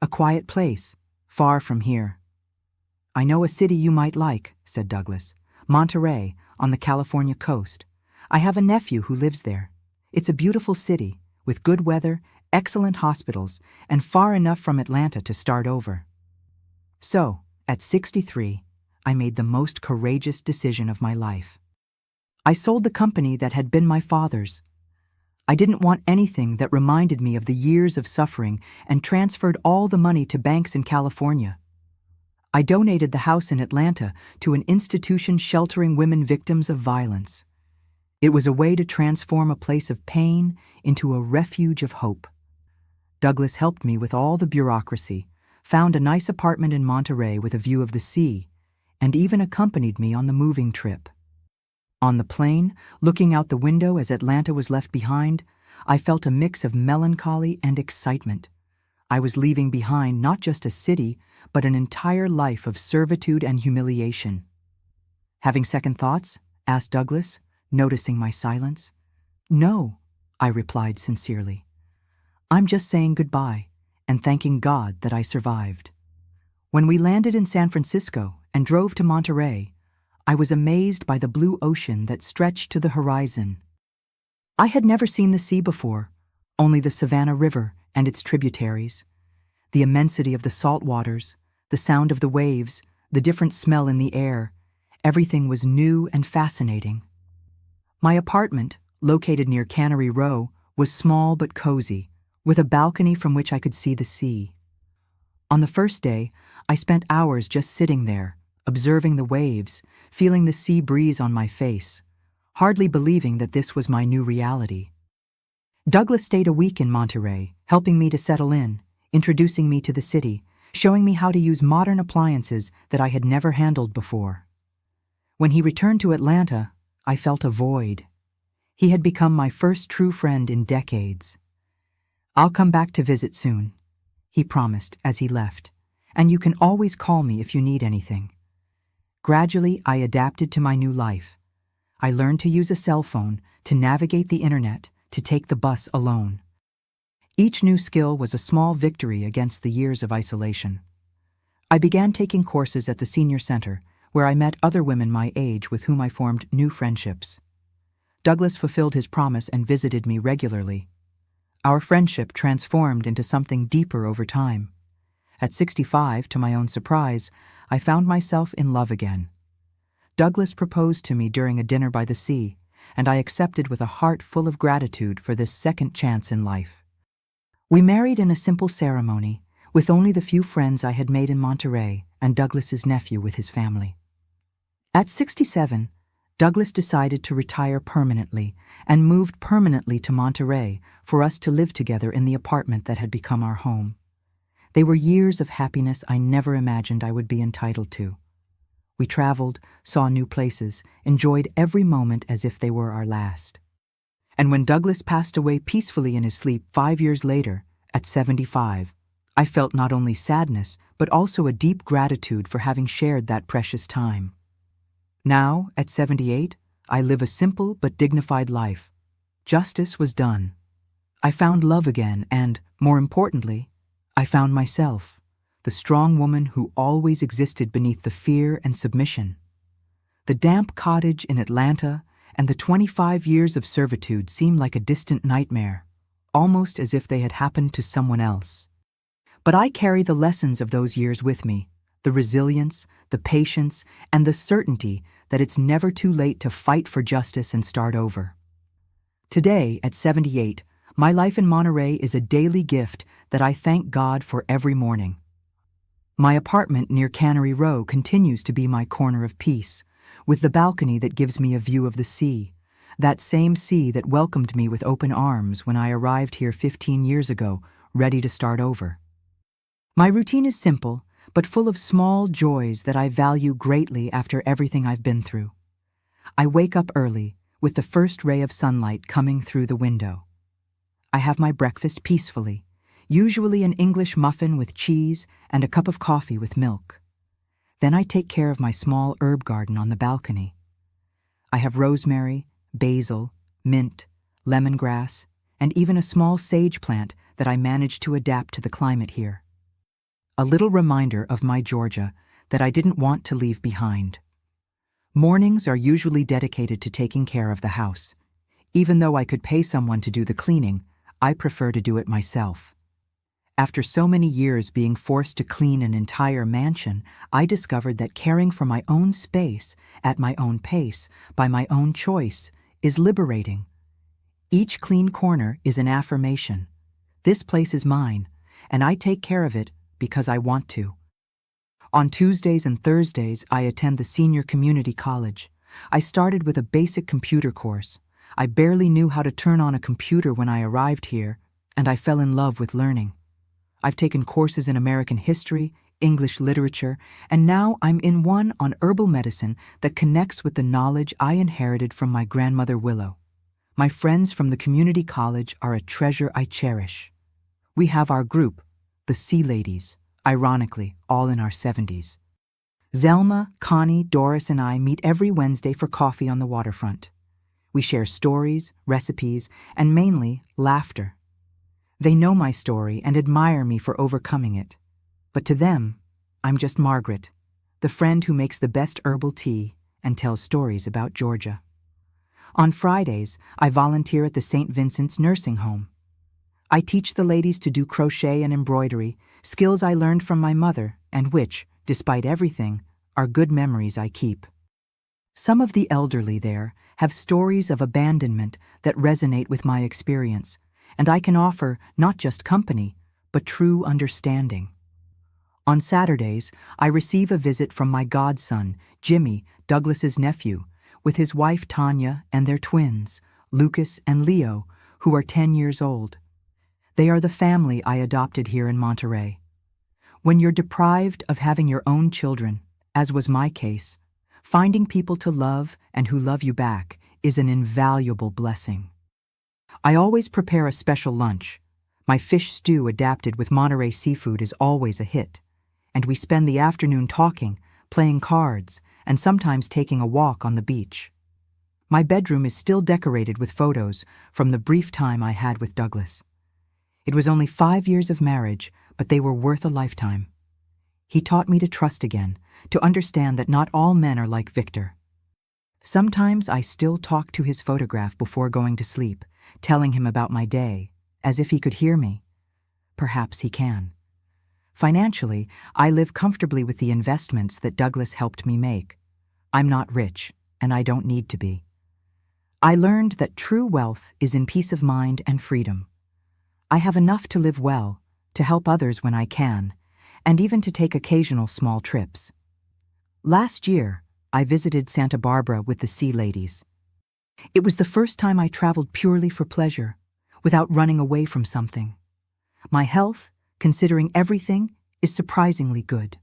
"A quiet place, far from here." "I know a city you might like," said Douglas. "Monterey, on the California coast. I have a nephew who lives there. It's a beautiful city, with good weather, excellent hospitals, and far enough from Atlanta to start over." So, at 63, I made the most courageous decision of my life. I sold the company that had been my father's. I didn't want anything that reminded me of the years of suffering and transferred all the money to banks in California. I donated the house in Atlanta to an institution sheltering women victims of violence. It was a way to transform a place of pain into a refuge of hope. Douglas helped me with all the bureaucracy, found a nice apartment in Monterey with a view of the sea, and even accompanied me on the moving trip. On the plane, looking out the window as Atlanta was left behind, I felt a mix of melancholy and excitement. I was leaving behind not just a city, but an entire life of servitude and humiliation. "Having second thoughts?" asked Douglas, noticing my silence. "No," I replied sincerely. "I'm just saying goodbye and thanking God that I survived." When we landed in San Francisco and drove to Monterey, I was amazed by the blue ocean that stretched to the horizon. I had never seen the sea before, only the Savannah River and its tributaries. The immensity of the salt waters, the sound of the waves, the different smell in the air, everything was new and fascinating. My apartment, located near Cannery Row, was small but cozy, with a balcony from which I could see the sea. On the first day, I spent hours just sitting there, observing the waves, feeling the sea breeze on my face, hardly believing that this was my new reality. Douglas stayed a week in Monterey, helping me to settle in, introducing me to the city, showing me how to use modern appliances that I had never handled before. When he returned to Atlanta, I felt a void. He had become my first true friend in decades. "I'll come back to visit soon," he promised as he left, "and you can always call me if you need anything." Gradually, I adapted to my new life. I learned to use a cell phone, to navigate the internet, to take the bus alone. Each new skill was a small victory against the years of isolation. I began taking courses at the senior center, where I met other women my age with whom I formed new friendships. Douglas fulfilled his promise and visited me regularly. Our friendship transformed into something deeper over time. At 65, to my own surprise, I found myself in love again. Douglas proposed to me during a dinner by the sea, and I accepted with a heart full of gratitude for this second chance in life. We married in a simple ceremony, with only the few friends I had made in Monterey and Douglas's nephew with his family. At 67, Douglas decided to retire permanently and moved permanently to Monterey for us to live together in the apartment that had become our home. They were years of happiness I never imagined I would be entitled to. We traveled, saw new places, enjoyed every moment as if they were our last. And when Douglas passed away peacefully in his sleep 5 years later, at 75, I felt not only sadness, but also a deep gratitude for having shared that precious time. Now, at 78, I live a simple but dignified life. Justice was done. I found love again and, more importantly, I found myself, the strong woman who always existed beneath the fear and submission. The damp cottage in Atlanta and the 25 years of servitude seemed like a distant nightmare, almost as if they had happened to someone else. But I carry the lessons of those years with me, the resilience, the patience, and the certainty that it's never too late to fight for justice and start over. Today, at 78, my life in Monterey is a daily gift that I thank God for every morning. My apartment near Cannery Row continues to be my corner of peace, with the balcony that gives me a view of the sea, that same sea that welcomed me with open arms when I arrived here 15 years ago, ready to start over. My routine is simple, but full of small joys that I value greatly after everything I've been through. I wake up early, with the first ray of sunlight coming through the window. I have my breakfast peacefully, usually an English muffin with cheese and a cup of coffee with milk. Then I take care of my small herb garden on the balcony. I have rosemary, basil, mint, lemongrass, and even a small sage plant that I managed to adapt to the climate here. A little reminder of my Georgia that I didn't want to leave behind. Mornings are usually dedicated to taking care of the house. Even though I could pay someone to do the cleaning, I prefer to do it myself. After so many years being forced to clean an entire mansion, I discovered that caring for my own space, at my own pace, by my own choice, is liberating. Each clean corner is an affirmation. This place is mine, and I take care of it because I want to. On Tuesdays and Thursdays, I attend the senior community college. I started with a basic computer course. I barely knew how to turn on a computer when I arrived here, and I fell in love with learning. I've taken courses in American history, English literature, and now I'm in one on herbal medicine that connects with the knowledge I inherited from my grandmother Willow. My friends from the community college are a treasure I cherish. We have our group, the Sea Ladies, ironically, all in our 70s. Zelma, Connie, Doris, and I meet every Wednesday for coffee on the waterfront. We share stories, recipes, and mainly laughter. They know my story and admire me for overcoming it. But to them, I'm just Margaret, the friend who makes the best herbal tea and tells stories about Georgia. On Fridays, I volunteer at the St. Vincent's nursing home. I teach the ladies to do crochet and embroidery, skills I learned from my mother and which, despite everything, are good memories I keep. Some of the elderly there have stories of abandonment that resonate with my experience, and I can offer not just company, but true understanding. On Saturdays, I receive a visit from my godson, Jimmy, Douglas's nephew, with his wife Tanya and their twins, Lucas and Leo, who are 10 years old. They are the family I adopted here in Monterey. When you're deprived of having your own children, as was my case, finding people to love and who love you back is an invaluable blessing. I always prepare a special lunch. My fish stew adapted with Monterey seafood is always a hit, and we spend the afternoon talking, playing cards, and sometimes taking a walk on the beach. My bedroom is still decorated with photos from the brief time I had with Douglas. It was only 5 years of marriage, but they were worth a lifetime. He taught me to trust again, to understand that not all men are like Victor. Sometimes I still talk to his photograph before going to sleep, telling him about my day, as if he could hear me. Perhaps he can. Financially, I live comfortably with the investments that Douglas helped me make. I'm not rich, and I don't need to be. I learned that true wealth is in peace of mind and freedom. I have enough to live well, to help others when I can, and even to take occasional small trips. Last year, I visited Santa Barbara with the Sea Ladies. It was the first time I traveled purely for pleasure, without running away from something. My health, considering everything, is surprisingly good.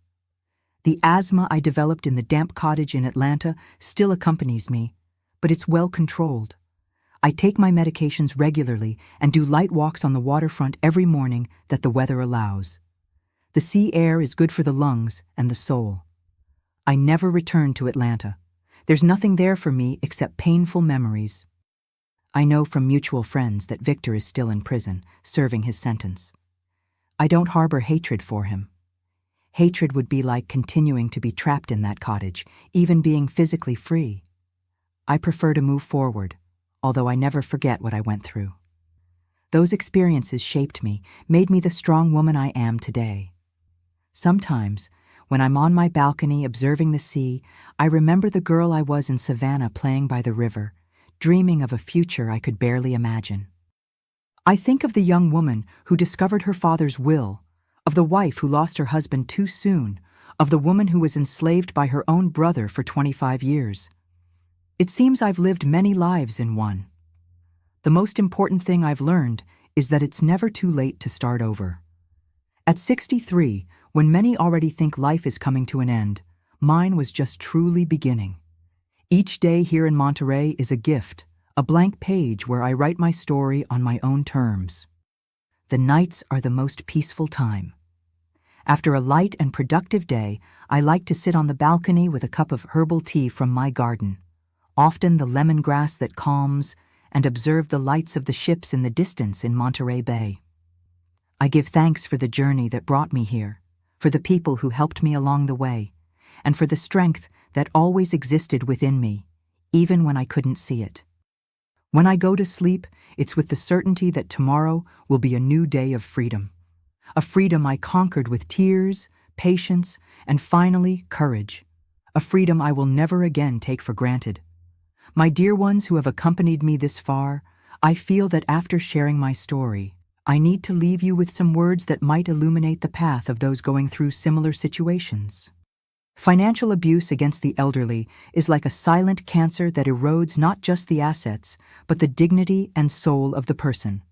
The asthma I developed in the damp cottage in Atlanta still accompanies me, but it's well controlled. I take my medications regularly and do light walks on the waterfront every morning that the weather allows. The sea air is good for the lungs and the soul. I never return to Atlanta. There's nothing there for me except painful memories. I know from mutual friends that Victor is still in prison, serving his sentence. I don't harbor hatred for him. Hatred would be like continuing to be trapped in that cottage, even being physically free. I prefer to move forward, although I never forget what I went through. Those experiences shaped me, made me the strong woman I am today. Sometimes, when I'm on my balcony observing the sea, I remember the girl I was in Savannah playing by the river, dreaming of a future I could barely imagine. I think of the young woman who discovered her father's will, of the wife who lost her husband too soon, of the woman who was enslaved by her own brother for 25 years. It seems I've lived many lives in one. The most important thing I've learned is that it's never too late to start over. At 63, when many already think life is coming to an end, mine was just truly beginning. Each day here in Monterey is a gift, a blank page where I write my story on my own terms. The nights are the most peaceful time. After a light and productive day, I like to sit on the balcony with a cup of herbal tea from my garden, often the lemongrass that calms, and observe the lights of the ships in the distance in Monterey Bay. I give thanks for the journey that brought me here, for the people who helped me along the way, and for the strength that always existed within me, even when I couldn't see it. When I go to sleep, it's with the certainty that tomorrow will be a new day of freedom. A freedom I conquered with tears, patience, and finally, courage. A freedom I will never again take for granted. My dear ones who have accompanied me this far, I feel that after sharing my story, I need to leave you with some words that might illuminate the path of those going through similar situations. Financial abuse against the elderly is like a silent cancer that erodes not just the assets, but the dignity and soul of the person.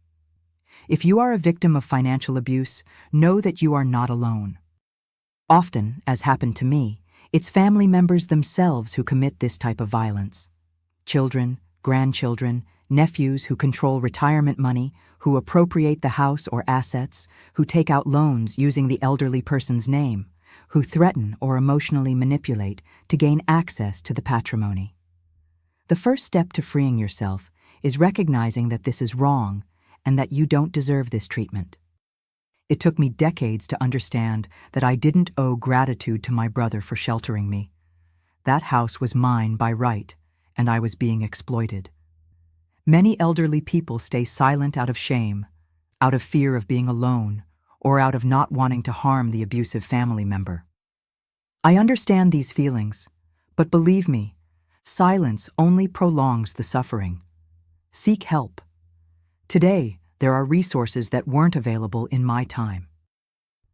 If you are a victim of financial abuse, know that you are not alone. Often, as happened to me, it's family members themselves who commit this type of violence. Children, grandchildren, nephews who control retirement money, who appropriate the house or assets, who take out loans using the elderly person's name, who threaten or emotionally manipulate to gain access to the patrimony. The first step to freeing yourself is recognizing that this is wrong and that you don't deserve this treatment. It took me decades to understand that I didn't owe gratitude to my brother for sheltering me. That house was mine by right, and I was being exploited. Many elderly people stay silent out of shame, out of fear of being alone, or out of not wanting to harm the abusive family member. I understand these feelings, but believe me, silence only prolongs the suffering. Seek help. Today, there are resources that weren't available in my time.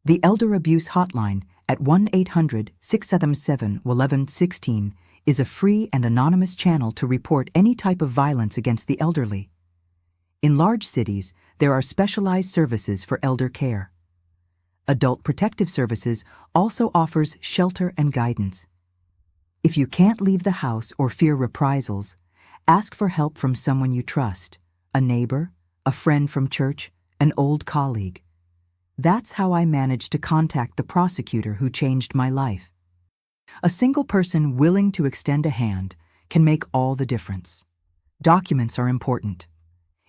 The Elder Abuse Hotline at 1-800-677-1116 is a free and anonymous channel to report any type of violence against the elderly. In large cities, there are specialized services for elder care. Adult Protective Services also offers shelter and guidance. If you can't leave the house or fear reprisals, ask for help from someone you trust, a neighbor, a friend from church, an old colleague. That's how I managed to contact the prosecutor who changed my life. A single person willing to extend a hand can make all the difference. Documents are important.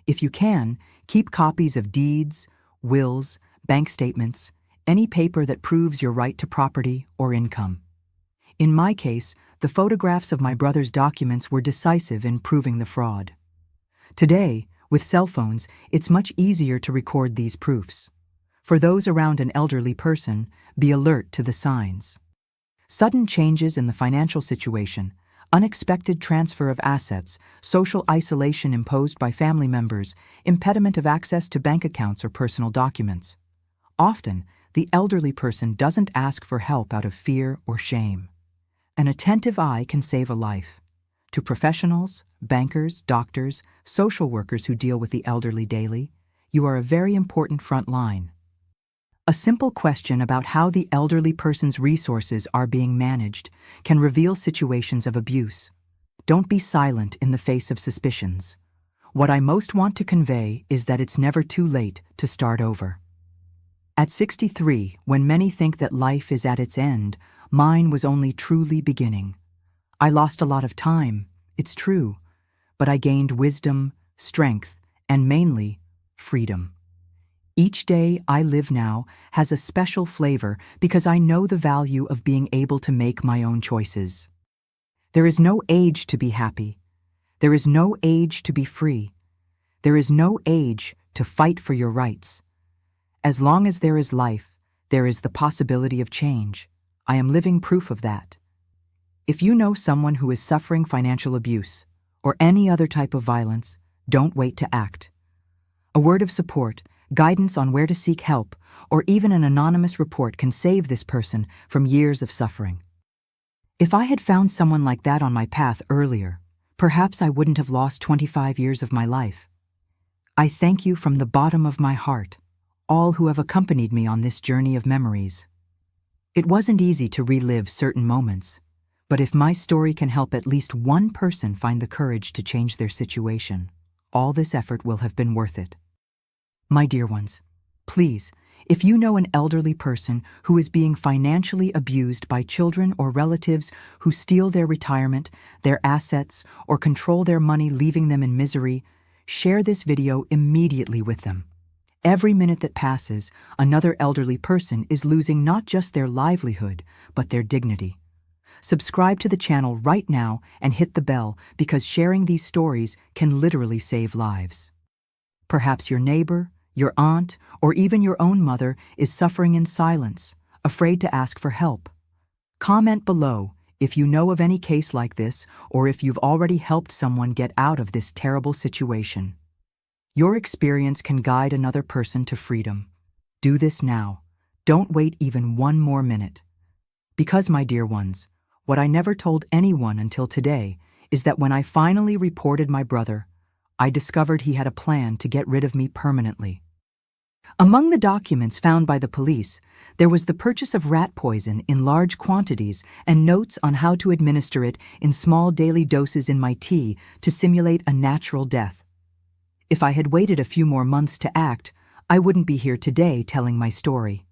If you can, keep copies of deeds, wills, bank statements, any paper that proves your right to property or income. In my case, the photographs of my brother's documents were decisive in proving the fraud. Today, with cell phones, it's much easier to record these proofs. For those around an elderly person, be alert to the signs. Sudden changes in the financial situation, unexpected transfer of assets, social isolation imposed by family members, impediment of access to bank accounts or personal documents. Often, the elderly person doesn't ask for help out of fear or shame. An attentive eye can save a life. To professionals, bankers, doctors, social workers who deal with the elderly daily, you are a very important front line. A simple question about how the elderly person's resources are being managed can reveal situations of abuse. Don't be silent in the face of suspicions. What I most want to convey is that it's never too late to start over. At 63, when many think that life is at its end, mine was only truly beginning. I lost a lot of time, it's true, but I gained wisdom, strength, and mainly, freedom. Each day I live now has a special flavor because I know the value of being able to make my own choices. There is no age to be happy. There is no age to be free. There is no age to fight for your rights. As long as there is life, there is the possibility of change. I am living proof of that. If you know someone who is suffering financial abuse or any other type of violence, don't wait to act. A word of support, guidance on where to seek help, or even an anonymous report can save this person from years of suffering. If I had found someone like that on my path earlier, perhaps I wouldn't have lost 25 years of my life. I thank you from the bottom of my heart, all who have accompanied me on this journey of memories. It wasn't easy to relive certain moments, but if my story can help at least one person find the courage to change their situation, all this effort will have been worth it. My dear ones, please, if you know an elderly person who is being financially abused by children or relatives who steal their retirement, their assets, or control their money, leaving them in misery, share this video immediately with them. Every minute that passes, another elderly person is losing not just their livelihood, but their dignity. Subscribe to the channel right now and hit the bell because sharing these stories can literally save lives. Perhaps your neighbor, your aunt, or even your own mother is suffering in silence, afraid to ask for help. Comment below if you know of any case like this or if you've already helped someone get out of this terrible situation. Your experience can guide another person to freedom. Do this now. Don't wait even one more minute. Because, my dear ones, what I never told anyone until today is that when I finally reported my brother, I discovered he had a plan to get rid of me permanently. Among the documents found by the police, there was the purchase of rat poison in large quantities and notes on how to administer it in small daily doses in my tea to simulate a natural death. If I had waited a few more months to act, I wouldn't be here today telling my story.